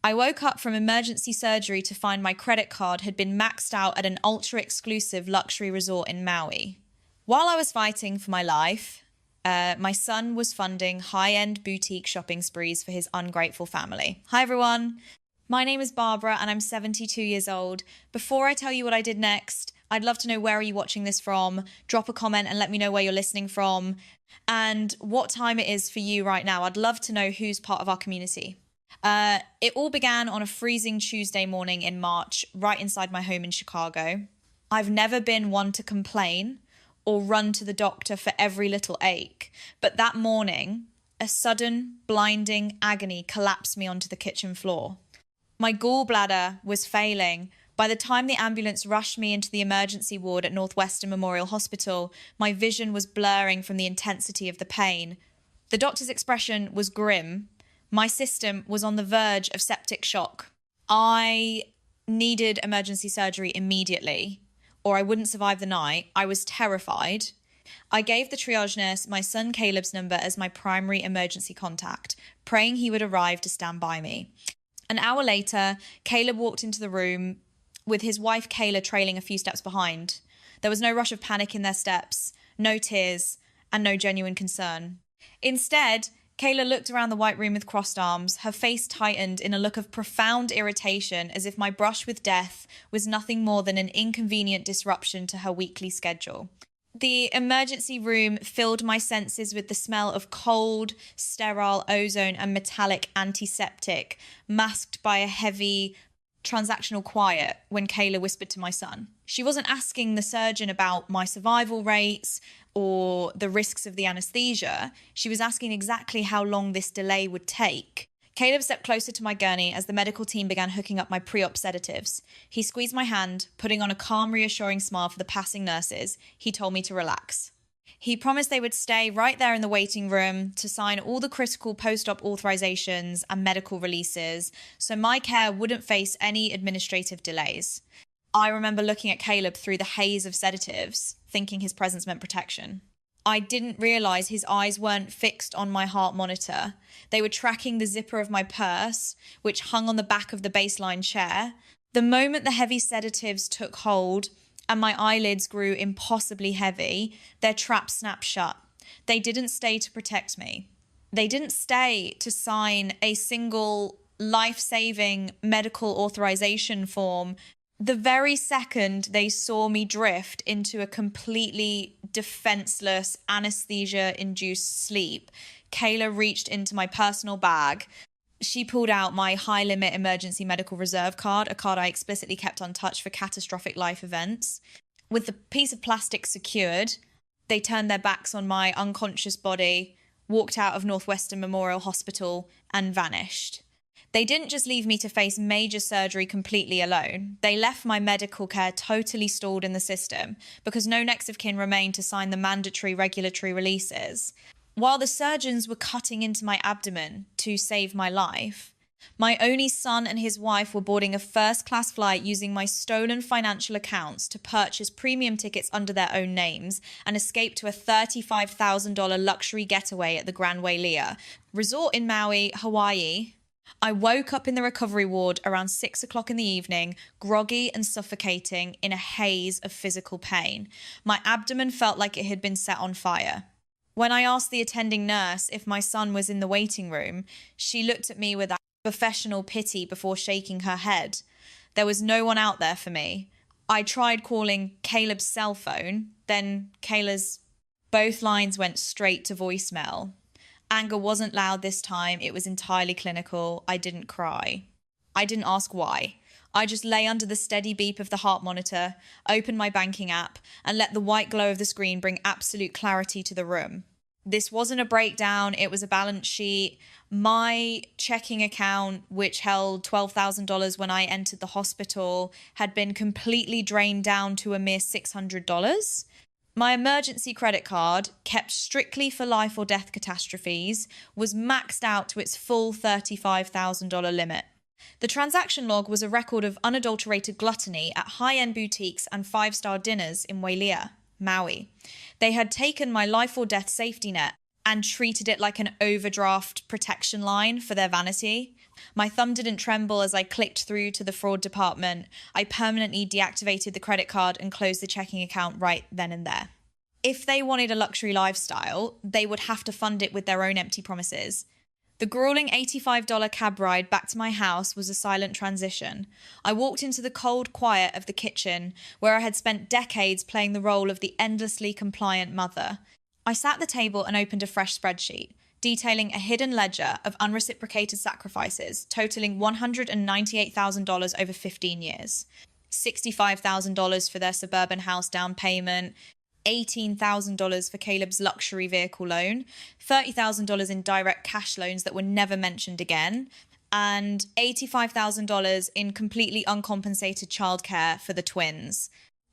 I woke up from emergency surgery to find my credit card had been maxed out at an ultra-exclusive luxury resort in Maui. While I was fighting for my life, my son was funding high-end boutique shopping sprees for his ungrateful family. Hi, everyone. My name is Barbara, and I'm 72 years old. Before I tell you what I did next, I'd love to know, where are you watching this from? Drop a comment and let me know where you're listening from and what time it is for you right now. I'd love to know who's part of our community. It all began on a freezing Tuesday morning in March, right inside my home in Chicago. I've never been one to complain or run to the doctor for every little ache, but that morning, a sudden, blinding agony collapsed me onto the kitchen floor. My gallbladder was failing. By the time the ambulance rushed me into the emergency ward at Northwestern Memorial Hospital, my vision was blurring from the intensity of the pain. The doctor's expression was grim. My system was on the verge of septic shock. I needed emergency surgery immediately, or I wouldn't survive the night. I was terrified. I gave the triage nurse my son Caleb's number as my primary emergency contact, praying he would arrive to stand by me. An hour later, Caleb walked into the room with his wife Kayla trailing a few steps behind. There was no rush of panic in their steps, no tears, and no genuine concern. Instead, Kayla looked around the white room with crossed arms, her face tightened in a look of profound irritation, as if my brush with death was nothing more than an inconvenient disruption to her weekly schedule. The emergency room filled my senses with the smell of cold, sterile ozone and metallic antiseptic, masked by a heavy transactional quiet when Kayla whispered to my son. She wasn't asking the surgeon about my survival rates or the risks of the anesthesia. She was asking exactly how long this delay would take. Caleb stepped closer to my gurney as the medical team began hooking up my pre-op sedatives. He squeezed my hand, putting on a calm, reassuring smile for the passing nurses. He told me to relax. He promised they would stay right there in the waiting room to sign all the critical post-op authorizations and medical releases, so my care wouldn't face any administrative delays. I remember looking at Caleb through the haze of sedatives, thinking his presence meant protection. I didn't realize his eyes weren't fixed on my heart monitor. They were tracking the zipper of my purse, which hung on the back of the baseline chair. The moment the heavy sedatives took hold and my eyelids grew impossibly heavy, their trap snapped shut. They didn't stay to protect me. They didn't stay to sign a single life-saving medical authorization form. The very second they saw me drift into a completely defenseless, anesthesia-induced sleep, Kayla reached into my personal bag. She pulled out my high-limit emergency medical reserve card, a card I explicitly kept untouched for catastrophic life events. With the piece of plastic secured, they turned their backs on my unconscious body, walked out of Northwestern Memorial Hospital, and vanished. They didn't just leave me to face major surgery completely alone. They left my medical care totally stalled in the system because no next of kin remained to sign the mandatory regulatory releases. While the surgeons were cutting into my abdomen to save my life, my only son and his wife were boarding a first-class flight using my stolen financial accounts to purchase premium tickets under their own names and escape to a $35,000 luxury getaway at the Grand Wailea resort in Maui, Hawaii. I woke up in the recovery ward around 6 o'clock in the evening, groggy and suffocating in a haze of physical pain. My abdomen felt like it had been set on fire. When I asked the attending nurse if my son was in the waiting room, she looked at me with a professional pity before shaking her head. There was no one out there for me. I tried calling Caleb's cell phone, then Kayla's. Both lines went straight to voicemail. Anger wasn't loud this time. It was entirely clinical. I didn't cry. I didn't ask why. I just lay under the steady beep of the heart monitor, opened my banking app, and let the white glow of the screen bring absolute clarity to the room. This wasn't a breakdown, it was a balance sheet. My checking account, which held $12,000 when I entered the hospital, had been completely drained down to a mere $600. My emergency credit card, kept strictly for life or death catastrophes, was maxed out to its full $35,000 limit. The transaction log was a record of unadulterated gluttony at high-end boutiques and five-star dinners in Wailea, Maui. They had taken my life or death safety net and treated it like an overdraft protection line for their vanity. My thumb didn't tremble as I clicked through to the fraud department. I permanently deactivated the credit card and closed the checking account right then and there. If they wanted a luxury lifestyle, they would have to fund it with their own empty promises. The grueling $85 cab ride back to my house was a silent transition. I walked into the cold quiet of the kitchen, where I had spent decades playing the role of the endlessly compliant mother. I sat at the table and opened a fresh spreadsheet, detailing a hidden ledger of unreciprocated sacrifices totaling $198,000 over 15 years. $65,000 for their suburban house down payment, $18,000 for Caleb's luxury vehicle loan, $30,000 in direct cash loans that were never mentioned again, and $85,000 in completely uncompensated childcare for the twins.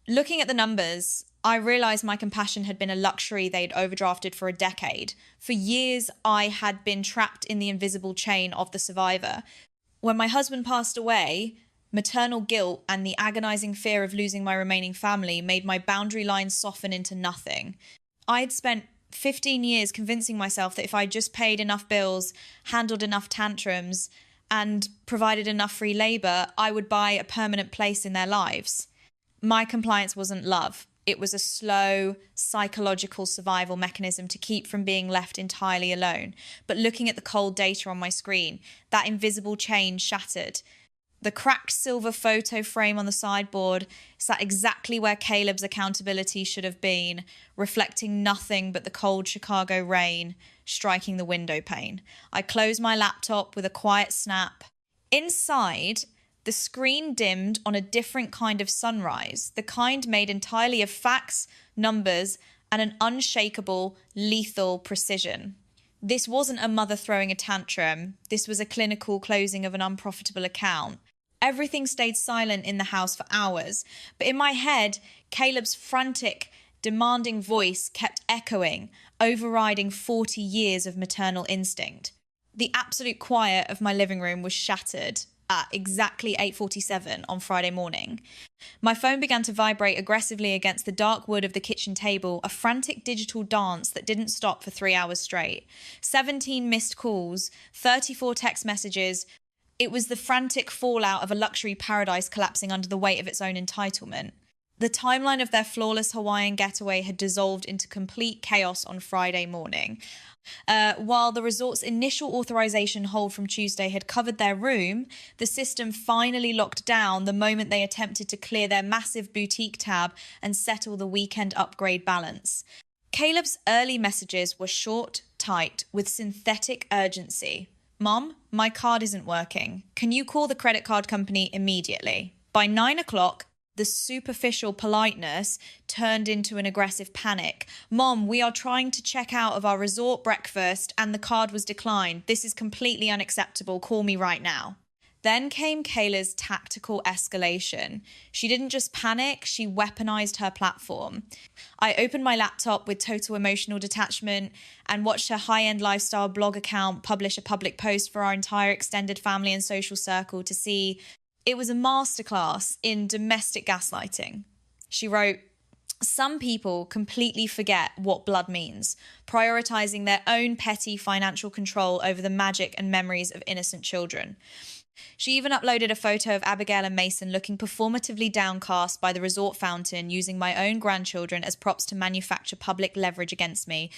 Looking at the numbers, I realised my compassion had been a luxury they'd overdrafted for a decade. For years, I had been trapped in the invisible chain of the survivor. When my husband passed away, maternal guilt and the agonising fear of losing my remaining family made my boundary lines soften into nothing. I had spent 15 years convincing myself that if I just paid enough bills, handled enough tantrums, and provided enough free labour, I would buy a permanent place in their lives. My compliance wasn't love. It was a slow, psychological survival mechanism to keep from being left entirely alone. But looking at the cold data on my screen, that invisible chain shattered. The cracked silver photo frame on the sideboard sat exactly where Caleb's accountability should have been, reflecting nothing but the cold Chicago rain striking the window pane. I closed my laptop with a quiet snap. Inside, the screen dimmed on a different kind of sunrise, the kind made entirely of facts, numbers, and an unshakable, lethal precision. This wasn't a mother throwing a tantrum. This was a clinical closing of an unprofitable account. Everything stayed silent in the house for hours, but in my head, Caleb's frantic, demanding voice kept echoing, overriding 40 years of maternal instinct. The absolute quiet of my living room was shattered at exactly 8:47 on Friday morning. My phone began to vibrate aggressively against the dark wood of the kitchen table, a frantic digital dance that didn't stop for 3 hours straight. 17 missed calls, 34 text messages. It was the frantic fallout of a luxury paradise collapsing under the weight of its own entitlement. The timeline of their flawless Hawaiian getaway had dissolved into complete chaos on Friday morning. While the resort's initial authorization hold from Tuesday had covered their room, the system finally locked down the moment they attempted to clear their massive boutique tab and settle the weekend upgrade balance. Caleb's early messages were short, tight, with synthetic urgency. "Mom, my card isn't working. Can you call the credit card company immediately?" By 9 o'clock, the superficial politeness turned into an aggressive panic. "Mom, we are trying to check out of our resort breakfast and the card was declined. This is completely unacceptable. Call me right now." Then came Kayla's tactical escalation. She didn't just panic, she weaponized her platform. I opened my laptop with total emotional detachment and watched her high-end lifestyle blog account publish a public post for our entire extended family and social circle to see. It was a masterclass in domestic gaslighting. She wrote, "Some people completely forget what blood means, prioritizing their own petty financial control over the magic and memories of innocent children." She even uploaded a photo of Abigail and Mason looking performatively downcast by the resort fountain, using my own grandchildren as props to manufacture public leverage against me.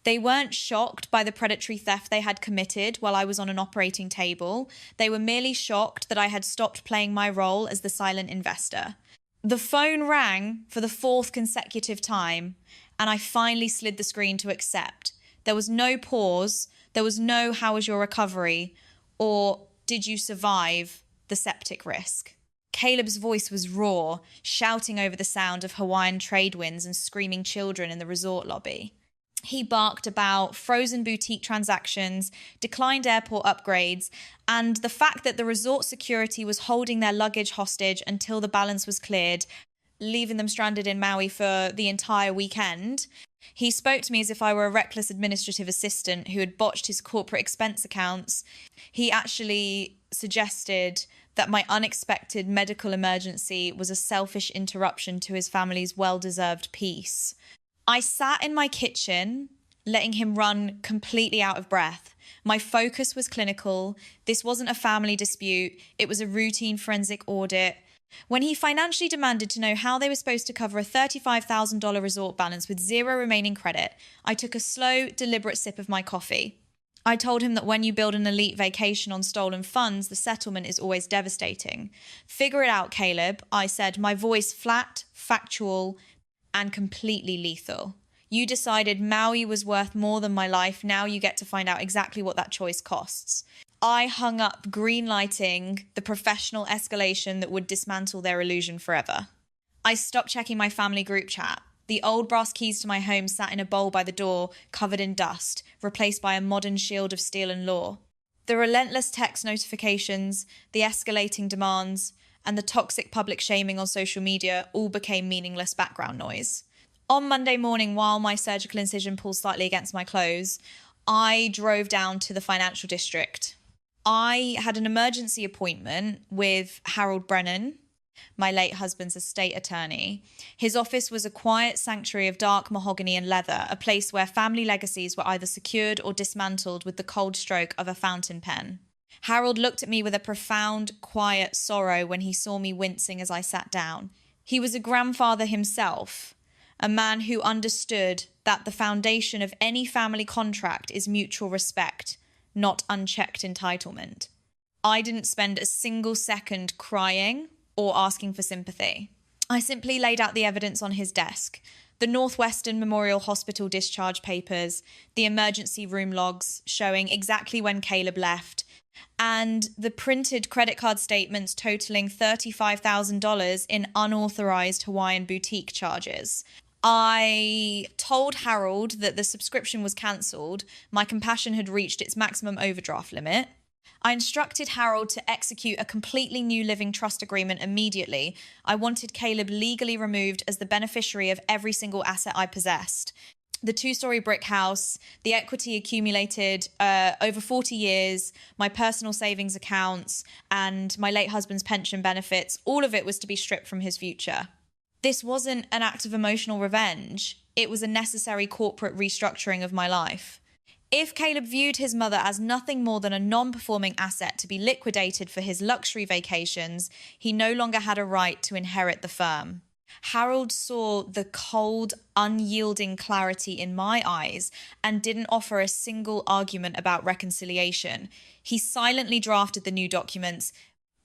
They weren't shocked by the predatory theft they had committed while I was on an operating table. They were merely shocked that I had stopped playing my role as the silent investor. The phone rang for the 4th consecutive time, and I finally slid the screen to accept. There was no pause. There was no "how was your recovery?" or "did you survive the septic risk?" Caleb's voice was raw, shouting over the sound of Hawaiian trade winds and screaming children in the resort lobby. He barked about frozen boutique transactions, declined airport upgrades, and the fact that the resort security was holding their luggage hostage until the balance was cleared, leaving them stranded in Maui for the entire weekend. He spoke to me as if I were a reckless administrative assistant who had botched his corporate expense accounts. He actually suggested that my unexpected medical emergency was a selfish interruption to his family's well-deserved peace. I sat in my kitchen, letting him run completely out of breath. My focus was clinical. This wasn't a family dispute. It was a routine forensic audit. When he financially demanded to know how they were supposed to cover a $35,000 resort balance with zero remaining credit, I took a slow, deliberate sip of my coffee. I told him that when you build an elite vacation on stolen funds, the settlement is always devastating. Figure it out, Caleb, I said, my voice flat, factual, and completely lethal. You decided Maui was worth more than my life. Now you get to find out exactly what that choice costs. I hung up, green-lighting the professional escalation that would dismantle their illusion forever. I stopped checking my family group chat. The old brass keys to my home sat in a bowl by the door, covered in dust, replaced by a modern shield of steel and law. The relentless text notifications, the escalating demands, and the toxic public shaming on social media all became meaningless background noise. On Monday morning, while my surgical incision pulled slightly against my clothes, I drove down to the financial district. I had an emergency appointment with Harold Brennan, my late husband's estate attorney. His office was a quiet sanctuary of dark mahogany and leather, a place where family legacies were either secured or dismantled with the cold stroke of a fountain pen. Harold looked at me with a profound, quiet sorrow when he saw me wincing as I sat down. He was a grandfather himself, a man who understood that the foundation of any family contract is mutual respect, not unchecked entitlement. I didn't spend a single second crying or asking for sympathy. I simply laid out the evidence on his desk. The Northwestern Memorial Hospital discharge papers, the emergency room logs showing exactly when Caleb left, and the printed credit card statements totaling $35,000 in unauthorized Hawaiian boutique charges. I told Harold that the subscription was cancelled. My compassion had reached its maximum overdraft limit. I instructed Harold to execute a completely new living trust agreement immediately. I wanted Caleb legally removed as the beneficiary of every single asset I possessed. The 2-story brick house, the equity accumulated over 40 years, my personal savings accounts, and my late husband's pension benefits, all of it was to be stripped from his future. This wasn't an act of emotional revenge. It was a necessary corporate restructuring of my life. If Caleb viewed his mother as nothing more than a non-performing asset to be liquidated for his luxury vacations, he no longer had a right to inherit the firm. Harold saw the cold, unyielding clarity in my eyes and didn't offer a single argument about reconciliation. He silently drafted the new documents.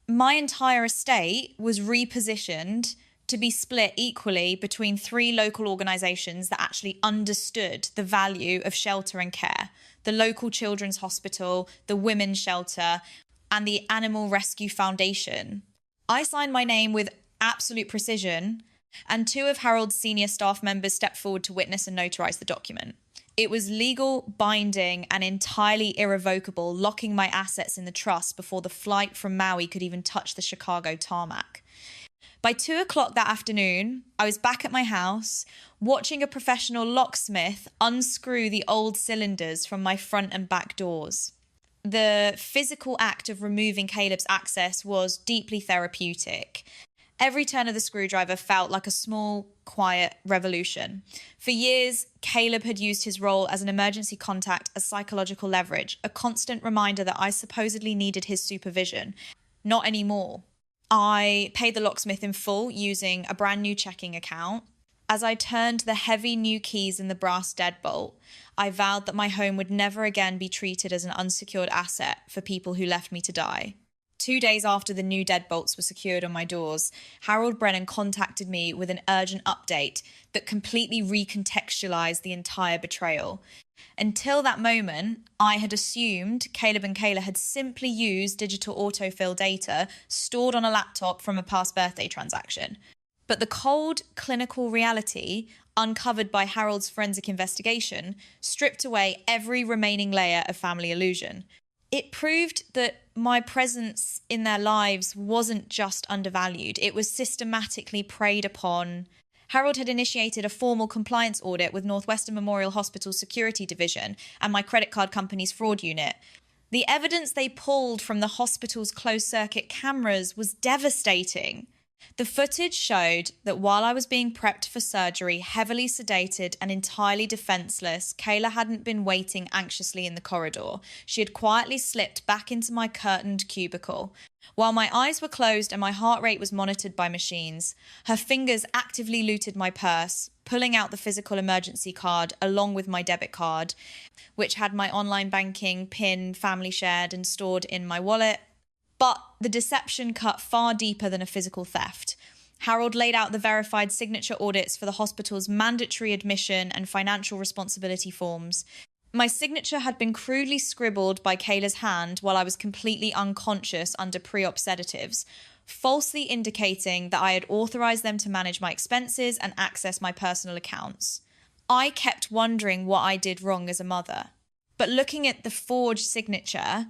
My entire estate was repositioned to be split equally between 3 local organisations that actually understood the value of shelter and care: the local children's hospital, the women's shelter, and the Animal Rescue Foundation. I signed my name with absolute precision, and 2 of Harold's senior staff members stepped forward to witness and notarise the document. It was legal, binding, and entirely irrevocable, locking my assets in the trust before the flight from Maui could even touch the Chicago tarmac. By 2 o'clock that afternoon, I was back at my house, watching a professional locksmith unscrew the old cylinders from my front and back doors. The physical act of removing Caleb's access was deeply therapeutic. Every turn of the screwdriver felt like a small, quiet revolution. For years, Caleb had used his role as an emergency contact as psychological leverage, a constant reminder that I supposedly needed his supervision. Not anymore. I paid the locksmith in full using a brand new checking account. As I turned the heavy new keys in the brass deadbolt, I vowed that my home would never again be treated as an unsecured asset for people who left me to die. 2 days after the new deadbolts were secured on my doors, Harold Brennan contacted me with an urgent update that completely recontextualized the entire betrayal. Until that moment, I had assumed Caleb and Kayla had simply used digital autofill data stored on a laptop from a past birthday transaction. But the cold, clinical reality, uncovered by Harold's forensic investigation, stripped away every remaining layer of family illusion. It proved that my presence in their lives wasn't just undervalued, it was systematically preyed upon. Harold had initiated a formal compliance audit with Northwestern Memorial Hospital Security Division and my credit card company's fraud unit. The evidence they pulled from the hospital's closed-circuit cameras was devastating. The footage showed that while I was being prepped for surgery, heavily sedated and entirely defenseless, Kayla hadn't been waiting anxiously in the corridor. She had quietly slipped back into my curtained cubicle. While my eyes were closed and my heart rate was monitored by machines, her fingers actively looted my purse, pulling out the physical emergency card along with my debit card, which had my online banking, PIN, family shared and stored in my wallet. But the deception cut far deeper than a physical theft. Harold laid out the verified signature audits for the hospital's mandatory admission and financial responsibility forms. My signature had been crudely scribbled by Kayla's hand while I was completely unconscious under pre-op sedatives, falsely indicating that I had authorized them to manage my expenses and access my personal accounts. I kept wondering what I did wrong as a mother. But looking at the forged signature,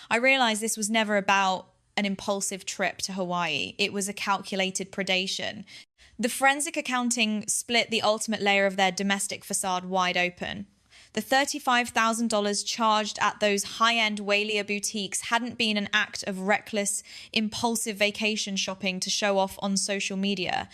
I realized this was never about an impulsive trip to Hawaii. It was a calculated predation. The forensic accounting split the ultimate layer of their domestic facade wide open. The $35,000 charged at those high-end Walia boutiques hadn't been an act of reckless, impulsive vacation shopping to show off on social media.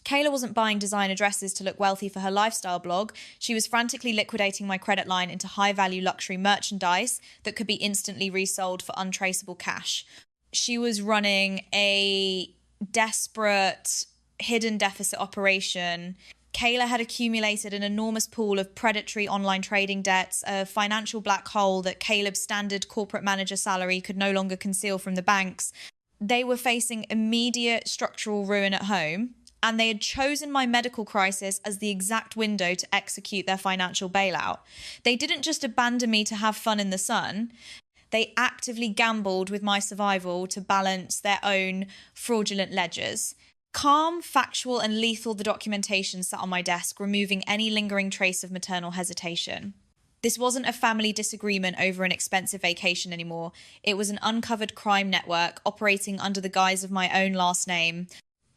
Kayla wasn't buying designer dresses to look wealthy for her lifestyle blog. She was frantically liquidating my credit line into high-value luxury merchandise that could be instantly resold for untraceable cash. She was running a desperate, hidden deficit operation. Kayla had accumulated an enormous pool of predatory online trading debts, a financial black hole that Caleb's standard corporate manager salary could no longer conceal from the banks. They were facing immediate structural ruin at home, and they had chosen my medical crisis as the exact window to execute their financial bailout. They didn't just abandon me to have fun in the sun. They actively gambled with my survival to balance their own fraudulent ledgers. Calm, factual, and lethal, the documentation sat on my desk, removing any lingering trace of maternal hesitation. This wasn't a family disagreement over an expensive vacation anymore. It was an uncovered crime network operating under the guise of my own last name.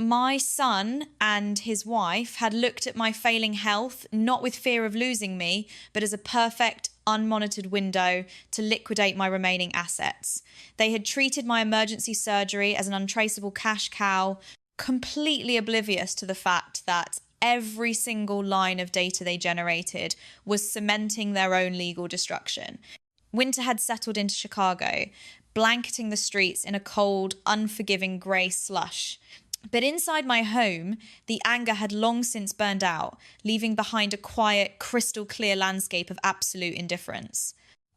My son and his wife had looked at my failing health, not with fear of losing me, but as a perfect, unmonitored window to liquidate my remaining assets. They had treated my emergency surgery as an untraceable cash cow, completely oblivious to the fact that every single line of data they generated was cementing their own legal destruction. Winter had settled into Chicago, blanketing the streets in a cold, unforgiving grey slush. But inside my home, the anger had long since burned out, leaving behind a quiet, crystal clear landscape of absolute indifference.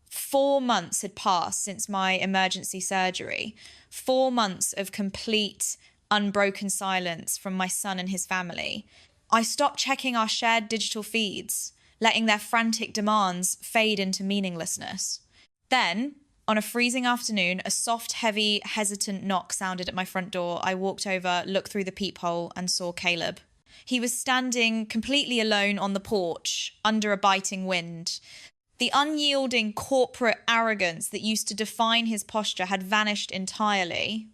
4 months had passed since my emergency surgery. 4 months of complete, unbroken silence from my son and his family. I stopped checking our shared digital feeds, letting their frantic demands fade into meaninglessness. Then, on a freezing afternoon, a soft, heavy, hesitant knock sounded at my front door. I walked over, looked through the peephole, and saw Caleb. He was standing completely alone on the porch, under a biting wind. The unyielding corporate arrogance that used to define his posture had vanished entirely.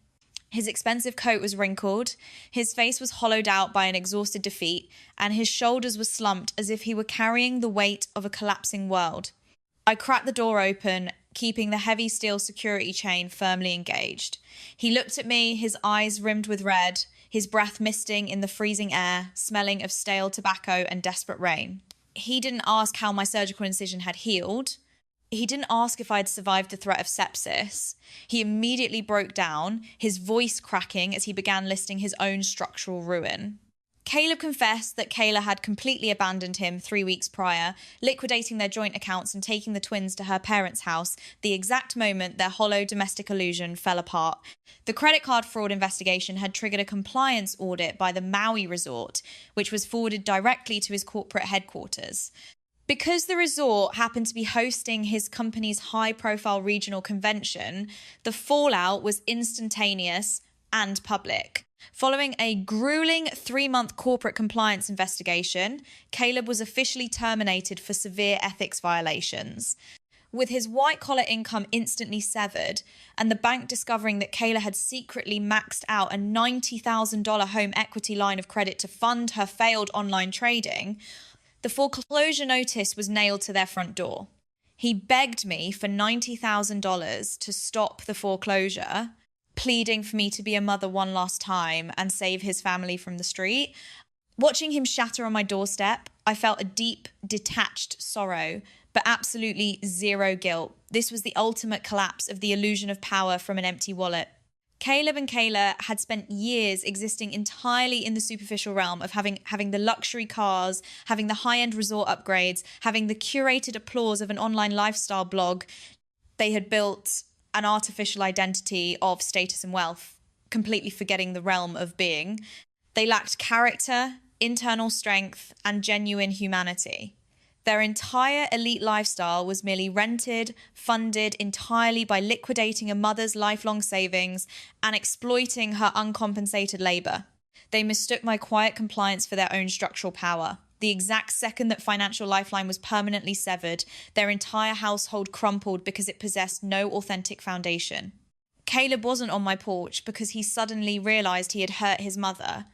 His expensive coat was wrinkled, his face was hollowed out by an exhausted defeat, and his shoulders were slumped as if he were carrying the weight of a collapsing world. I cracked the door open, keeping the heavy steel security chain firmly engaged. He looked at me, his eyes rimmed with red, his breath misting in the freezing air, smelling of stale tobacco and desperate rain. He didn't ask how my surgical incision had healed. He didn't ask if I'd survived the threat of sepsis. He immediately broke down, his voice cracking as he began listing his own structural ruin. Caleb confessed that Kayla had completely abandoned him 3 weeks prior, liquidating their joint accounts and taking the twins to her parents' house the exact moment their hollow domestic illusion fell apart. The credit card fraud investigation had triggered a compliance audit by the Maui resort, which was forwarded directly to his corporate headquarters. Because the resort happened to be hosting his company's high-profile regional convention, the fallout was instantaneous and public. Following a grueling 3-month corporate compliance investigation, Caleb was officially terminated for severe ethics violations. With his white-collar income instantly severed and the bank discovering that Kayla had secretly maxed out a $90,000 home equity line of credit to fund her failed online trading, the foreclosure notice was nailed to their front door. He begged me for $90,000 to stop the foreclosure, pleading for me to be a mother one last time and save his family from the street. Watching him shatter on my doorstep, I felt a deep, detached sorrow, but absolutely zero guilt. This was the ultimate collapse of the illusion of power from an empty wallet. Caleb and Kayla had spent years existing entirely in the superficial realm of having the luxury cars, having the high-end resort upgrades, having the curated applause of an online lifestyle blog. They had built an artificial identity of status and wealth, completely forgetting the realm of being. They lacked character, internal strength, and genuine humanity. Their entire elite lifestyle was merely rented, funded entirely by liquidating a mother's lifelong savings and exploiting her uncompensated labor. They mistook my quiet compliance for their own structural power. The exact second that financial lifeline was permanently severed, their entire household crumpled because it possessed no authentic foundation. Caleb wasn't on my porch because he suddenly realized he had hurt his mother.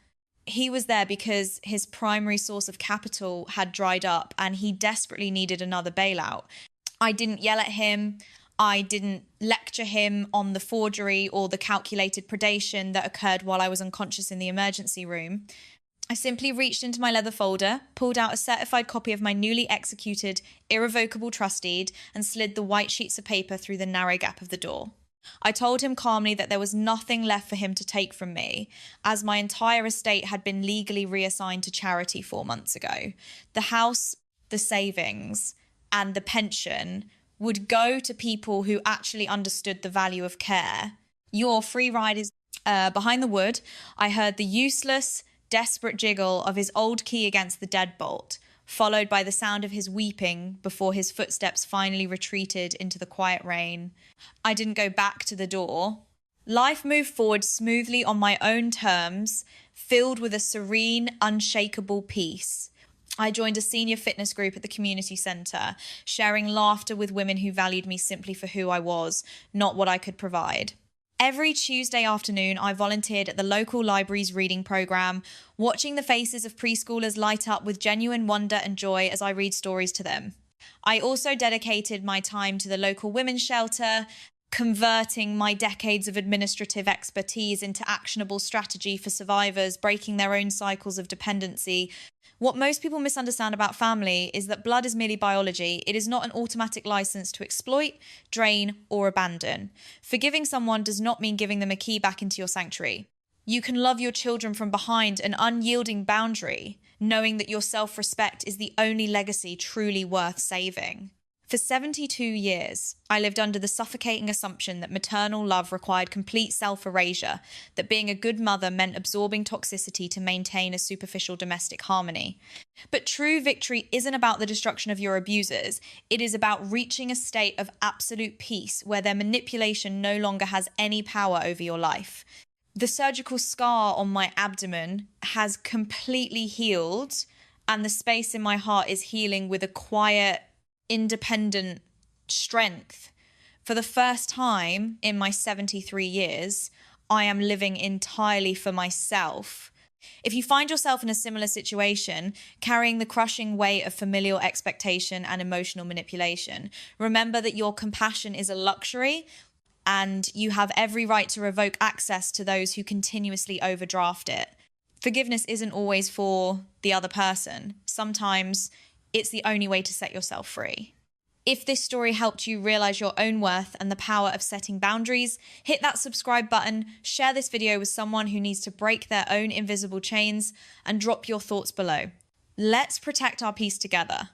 He was there because his primary source of capital had dried up and he desperately needed another bailout. I didn't yell at him. I didn't lecture him on the forgery or the calculated predation that occurred while I was unconscious in the emergency room. I simply reached into my leather folder, pulled out a certified copy of my newly executed irrevocable trust deed, and slid the white sheets of paper through the narrow gap of the door. I told him calmly that there was nothing left for him to take from me, as my entire estate had been legally reassigned to charity 4 months ago. The house, the savings, and the pension would go to people who actually understood the value of care. Your free ride is behind the wood. I heard the useless, desperate jiggle of his old key against the deadbolt, followed by the sound of his weeping before his footsteps finally retreated into the quiet rain. I didn't go back to the door. Life moved forward smoothly on my own terms, filled with a serene, unshakable peace. I joined a senior fitness group at the community centre, sharing laughter with women who valued me simply for who I was, not what I could provide. Every Tuesday afternoon, I volunteered at the local library's reading programme, watching the faces of preschoolers light up with genuine wonder and joy as I read stories to them. I also dedicated my time to the local women's shelter, converting my decades of administrative expertise into actionable strategy for survivors breaking their own cycles of dependency. What most people misunderstand about family is that blood is merely biology. It is not an automatic license to exploit, drain, or abandon. Forgiving someone does not mean giving them a key back into your sanctuary. You can love your children from behind an unyielding boundary, knowing that your self-respect is the only legacy truly worth saving. For 72 years, I lived under the suffocating assumption that maternal love required complete self-erasure, that being a good mother meant absorbing toxicity to maintain a superficial domestic harmony. But true victory isn't about the destruction of your abusers. It is about reaching a state of absolute peace where their manipulation no longer has any power over your life. The surgical scar on my abdomen has completely healed, and the space in my heart is healing with a quiet, independent strength. For the first time in my 73 years, I am living entirely for myself. If you find yourself in a similar situation, carrying the crushing weight of familial expectation and emotional manipulation, remember that your compassion is a luxury and you have every right to revoke access to those who continuously overdraft it. Forgiveness isn't always for the other person. Sometimes it's the only way to set yourself free. If this story helped you realize your own worth and the power of setting boundaries, hit that subscribe button, share this video with someone who needs to break their own invisible chains, and drop your thoughts below. Let's protect our peace together.